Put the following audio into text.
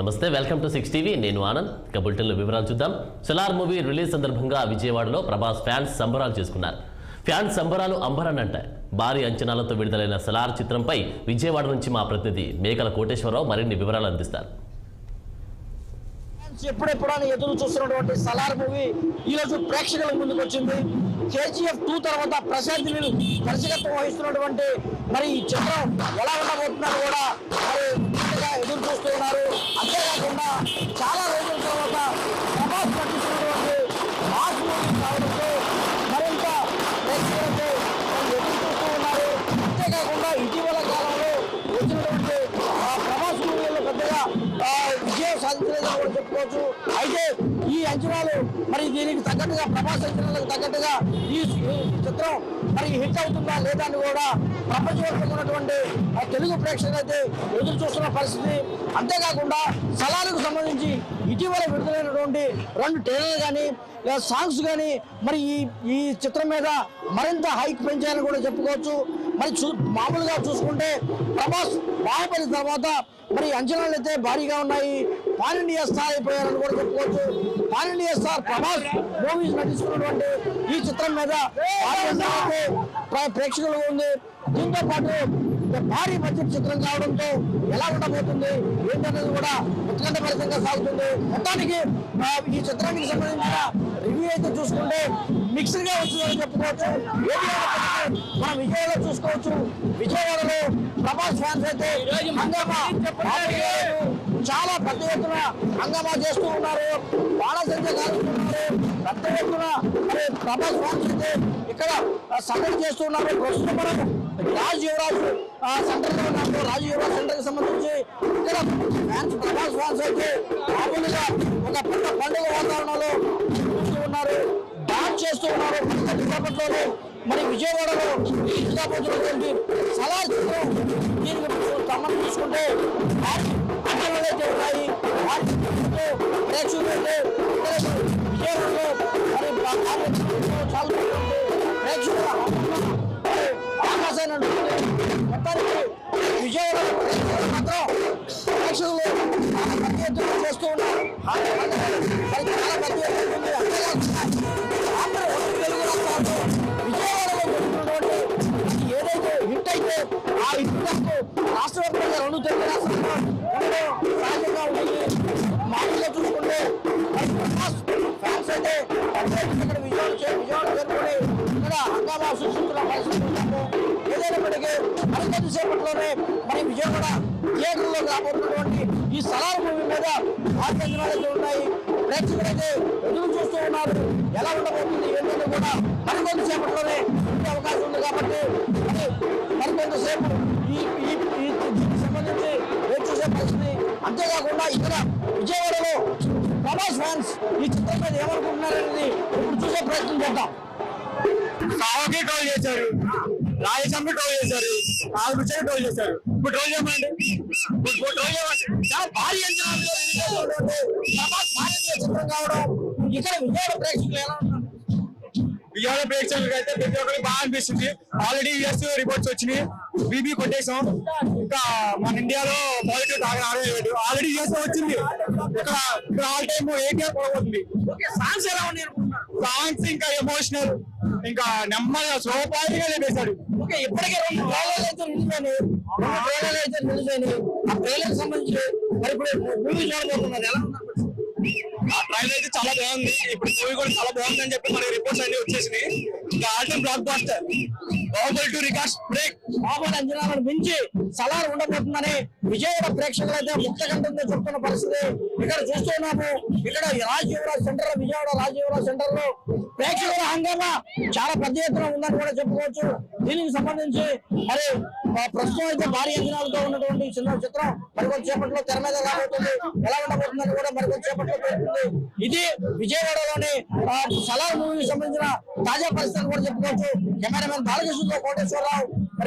నమస్తే, welcome to 6 TV. నేను ఆనంద్. ఇక బులెటిన్లో వివరాలు చూద్దాం. సలార్ మూవీ రిలీజ్ సందర్భంగా విజయవాడలో ప్రభాస్ ఫ్యాన్స్ సంబరాలు చేసుకున్నారు. ఫ్యాన్స్ సంబరాలు అంబరాన్నంటాయి. భారీ అంచనాలతో విడుదలైన సలార్ చిత్రంపై విజయవాడ నుంచి మా ప్రతినిధి మేకల కోటేశ్వరరావు మరిన్ని వివరాలు అందిస్తారు. ఎప్పుడెప్పుడని ఎదురు చూస్తున్నటువంటి సలార్ మూవీ ఈ రోజు ప్రేక్షకుల ముందుకు వచ్చింది. KGF 2 తర్వాత ప్రశాంత్ నీల్ దర్శకత్వం వహిస్తున్నటువంటి మరి ఈ చిత్రం ఎలా ఉండబోతుందని కూడా మరి ఎదురు చూస్తూ ఉన్నారు. అంతేకాకుండా చాలా రోజుల తర్వాత ప్రభాస్ నటిస్తున్నటువంటి మాస్ మూవీ కావడంతో మరింత ప్రేక్షకులకు ఎదురు చూస్తూ ఉన్నారు. అంతేకాకుండా ఇటీవల కాలంలో వచ్చినటువంటి ప్రభాస్ మూవీలో పెద్దగా విజయం సాధించలేదని కూడా చెప్పుకోవచ్చు. అయితే ఈ అంచనాలు మరి దీనికి తగ్గట్టుగా ప్రభాస్ అంచనాలకు తగ్గట్టుగా ఈ చిత్రం మరి హిట్ అవుతుందా లేదా అని కూడా ప్రపంచవ్యాప్తంగా ఉన్నటువంటి తెలుగు ప్రేక్షకులు అయితే ఎదురు చూస్తున్న పరిస్థితి. అంతేకాకుండా సలార్కు సంబంధించి ఇటీవల విడుదలైనటువంటి 2 ట్రైలర్లు కానీ లేదా సాంగ్స్ కానీ మరి ఈ చిత్రం మీద మరింత హైక్ పెంచాయని కూడా చెప్పుకోవచ్చు. మరి మామూలుగా చూసుకుంటే ప్రభాస్ బాహుబలి తర్వాత మరి అంచనాలు అయితే భారీగా ఉన్నాయి. పాన్ ఇండియా స్టార్ అయిపోయారని కూడా చెప్పుకోవచ్చు. Pan India star Prabhas movies నటిస్తున్నటువంటి ఈ చిత్రం మీద ప్రేక్షకులు ఉంది. దీంతో పాటు భారీ బడ్జెట్ చిత్రం కావడంతో ఎలా ఉండబోతుంది ఏంటనేది కూడా ఉత్కంఠభరితంగా సాగుతుంది. మొత్తానికి ఈ చిత్రానికి సంబంధించిన రివ్యూ అయితే చూసుకుంటే మిక్స్డ్ గా వచ్చిందని చెప్పుకోవచ్చు. మనం విజయవాడలో చూసుకోవచ్చు. విజయవాడలో ప్రభాస్ ఫ్యాన్స్ అయితే చాలా పెద్ద ఎత్తున హంగామా చేస్తూ ఉన్నారు. బాణసంచ కాలుస్తున్నారు. పెద్ద ఎత్తున ప్రభాస్ ఫ్యాన్స్ అయితే ఇక్కడ సందడి చేస్తూ ఉన్నారు. ప్రస్తుతం మనం రాజ్ యువరాజ్ సెంటర్ లో ఉన్నాము. రాజ్ యువరాజ్ సెంటర్ కి సంబంధించి ఇక్కడ ఫ్యాన్స్ ప్రభాస్ ఫ్యాన్స్ అయితే మామూలుగా ఒక పెద్ద పండుగ వాతావరణంలో చూస్తూ ఉన్నారు. డాన్స్ చేస్తూ ఉన్నారు. విశాఖపట్నంలో మరి విజయవాడలో కాబోతున్నటువంటి సలార్ చిత్రం దీనికి సంబంధం చూసుకుంటే అంచనాలు అయితే ఉన్నాయి. ప్రేక్షకులు అయితే విజయవాడలో మరి చాలా ప్రేక్షకుల అవకాశాన్ని ఉంటుంది. మొత్తానికి విజయవాడ మాత్రం ప్రేక్షకులు పెద్ద ఎత్తున చేస్తూ ఉన్నారు. మరి చాలా పెద్ద ఎత్తున ఉంది. అంతేకాకుండా తెలుగు రాష్ట్రాల్లో విజయవాడలో జరుగుతున్నటువంటి ఏదైతే హిట్ అయితే ఆ హిట్ రాష్ట్ర వ్యాప్తంగా 2 తెలుగు రాష్ట్రాల్లో సహజంగా ఉంటుంది. మామూలుగా చూసుకుంటే ఫ్యాన్స్ అయితే ఇక్కడ విజయవాడ చేరుకొని ఇక్కడ హంగామా సృష్టిస్తున్న పరిస్థితి ఉన్నాము. ఏదైనప్పటికీ మరికొద్ది సేపట్లోనే మరి విజయవాడ థియేటర్లో రాబోతున్నటువంటి ఈ సలార్ మూవీ మీద ఆలోచనలు ఉన్నాయి. ప్రేక్షకులు అయితే ఎదురు చూస్తూ ఉన్నారు. ఎలా ఉండబోతుంది ఏంటంటే కూడా మరికొద్ది సేపట్లోనే ఉండే అవకాశం ఉంది. కాబట్టి మరికొంతసేపు దీనికి సంబంధించి వేచి చూసే పరిస్థితి. అంతేకాకుండా ఇక్కడ విజయవాడలో ప్రభాస్ ఫ్యాన్స్ ఈ చిత్రం మీద ఏమనుకుంటున్నారనేది ఇప్పుడు చూసే ప్రయత్నం చేద్దాం. సావకి ట్రోల్ చేశారు, రాజేశ్వరం ట్రోల్ చేశారు, ఆగుచ్చని ట్రోల్ చేశారు. ఇప్పుడు ట్రోల్ చేయమండి, చాలా భారీ అంచనాలు చిత్రం కావడం ఇక్కడ విజయవాడ ప్రేక్షకులు ఎలా ఉన్నారు? విజయవాడ ప్రేక్షకులకి అయితే ప్రతి ఒక్కరికి బాగా అనిపిస్తుంది. ఆల్రెడీ యూఎస్ రిపోర్ట్స్ వచ్చినాయి, బీబీ కొట్టేసాం. ఇంకా మన ఇండియాలో పాజిటివ్ తాగా ఆల్రెడీ యూఎస్ వచ్చింది. ఇక్కడ ఆల్ టైమ్ ఏటీఆర్ పడబోతుంది. సాంగ్స్ ఎలా ఉన్నాయి? సాంగ్స్ ఇంకా ఎమోషనల్, ఇంకా నెమ్మదిగా స్లో పాయిగా లేపేశాడు. ఇప్పటికే 2 ట్రైలర్లు అయితే రిలీజ్ అయినాయి. ఆ ట్రైలర్ సంబంధించి మరి ఇప్పుడు మూవీ చూడబోతున్నారు. ఎలా ఉన్నారు? ఆ ట్రైలర్ అయితే చాలా బాగుంది. ఇప్పుడు మూవీ కూడా చాలా బాగుంది అని చెప్పి మనకి రిపోర్ట్స్ అన్ని వచ్చేసినాయి. ఇంకా all time blockbuster, Baahubali 2 records break. Baahubali అంచనాలను మించి సలార్ ఉండబోతుందని విజయవాడ ప్రేక్షకులు అయితే ముక్తకంఠంతో చెప్తున్న పరిస్థితి ఇక్కడ చూస్తున్నాము. ఇక్కడ రాజ్ యువరాజ్ సెంటర్ లో, విజయవాడ రాజ్ యువరాజ్ సెంటర్ లో ప్రేక్షకుల హంగామా చాలా పెద్ద ఎత్తున ఉందని కూడా చెప్పుకోవచ్చు. దీనికి సంబంధించి మరి ప్రస్తుతం అయితే భారీ అంచనాలతో ఉన్నటువంటి చిన్న చిత్రం మరికొంత సేపట్లో తెర మీద రాబోతుంది. ఎలా ఉండబోతుందని కూడా మరికొంత సేపట్లో పేర్కొంది. ఇది విజయవాడలోని సలార్ మూవీకి సంబంధించిన తాజా పరిస్థితులు కూడా చెప్పుకోవచ్చు. కెమెరామెన్ బాలకృష్ణతో కోటేశ్వరరావు,